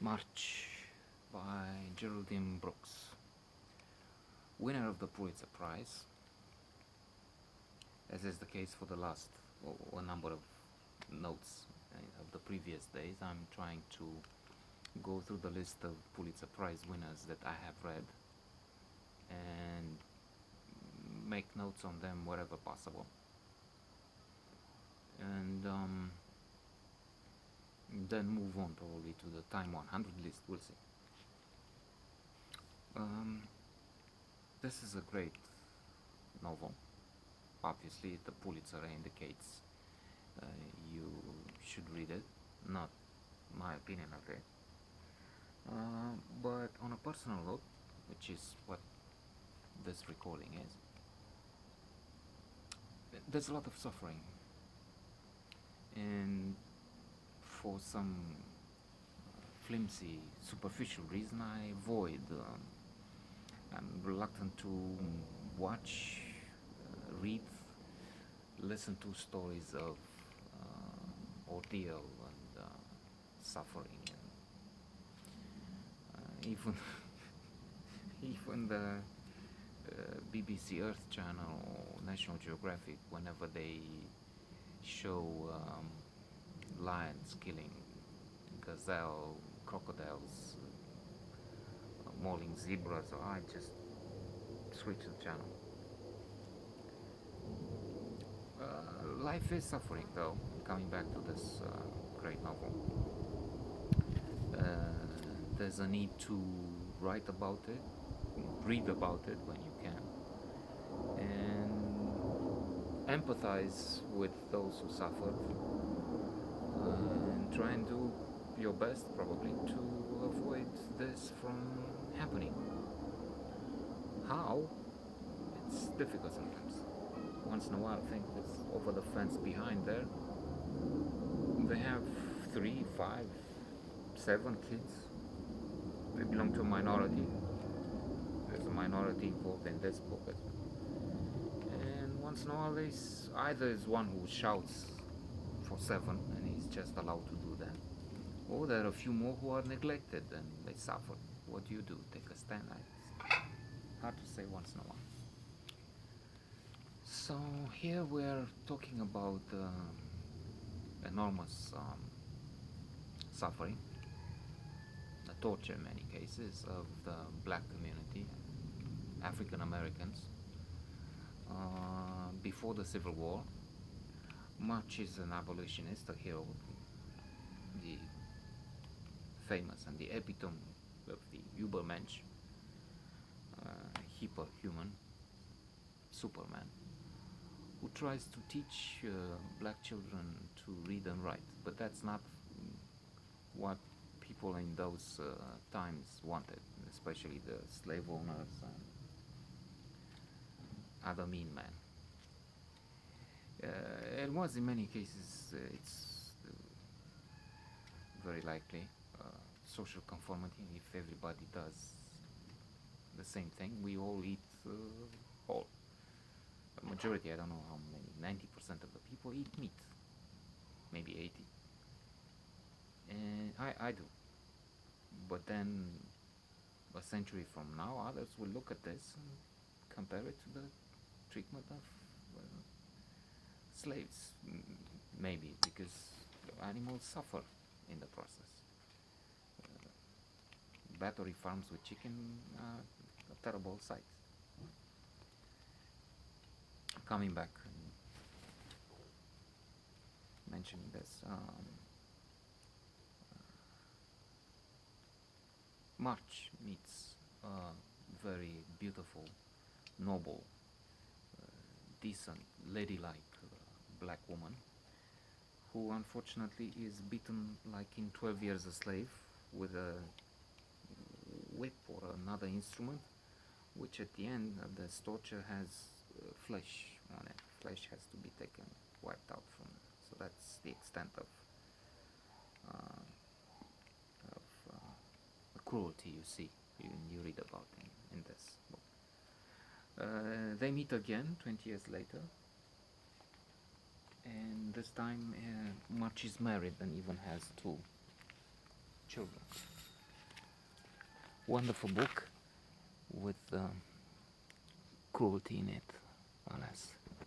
March by Geraldine Brooks, winner of the Pulitzer Prize, as is the case for the last a number of notes of the previous days. I'm trying to go through the list of Pulitzer Prize winners that I have read and make notes on them wherever possible. And then move on probably to the Time 100 list, we'll see. This is a great novel. Obviously, the Pulitzer indicates you should read it, not my opinion of it. But on a personal note, which is what this recording is, there's a lot of suffering, and for some flimsy, superficial reason, I avoid. I'm reluctant to watch, read, listen to stories of ordeal and suffering, and even even the BBC Earth Channel or National Geographic, whenever they show lions killing gazelle, crocodiles, mauling zebras, I just switch the channel. Life is suffering, though. Coming back to this great novel, there's a need to write about it, read about it when you can, and empathize with those who suffered, and try and do your best, probably, to avoid this from happening. How? It's difficult sometimes. Once in a while, I think it's over the fence behind there. They have 3, 5, 7 kids. They belong to a minority. There's a minority involved in this book as well. And once in a while, there's either is one who shouts for 7 and he's just allowed to do that, or there are a few more who are neglected and they suffer. What do you do? Take a stand? It's hard to say once in a while. So here we're talking about enormous suffering, the torture in many cases of the black community, African Americans, before the Civil War. March is an abolitionist, a hero, the famous and the epitome of the Übermensch, hyperhuman, Superman, who tries to teach black children to read and write, but that's not what people in those times wanted, especially the slave owners and other mean men. It was in many cases, it's very likely social conformity. If everybody does the same thing, we all eat all. A majority, I don't know how many, 90% of the people eat meat, maybe 80. And I do. But then a century from now, others will look at this and compare it to the treatment of slaves, maybe, because animals suffer in the process. Battery farms with chicken are a terrible sight. Coming back and mentioning this, March meets a very beautiful, noble, decent, ladylike black woman who unfortunately is beaten like in 12 Years a Slave with a whip or another instrument, which at the end of this torture has flesh on it. Flesh has to be taken, wiped out from it. So that's the extent of cruelty you see, you read about in this book. They meet again 20 years later, and this time March is married and even has 2 children. wonderful book with cruelty in it, alas.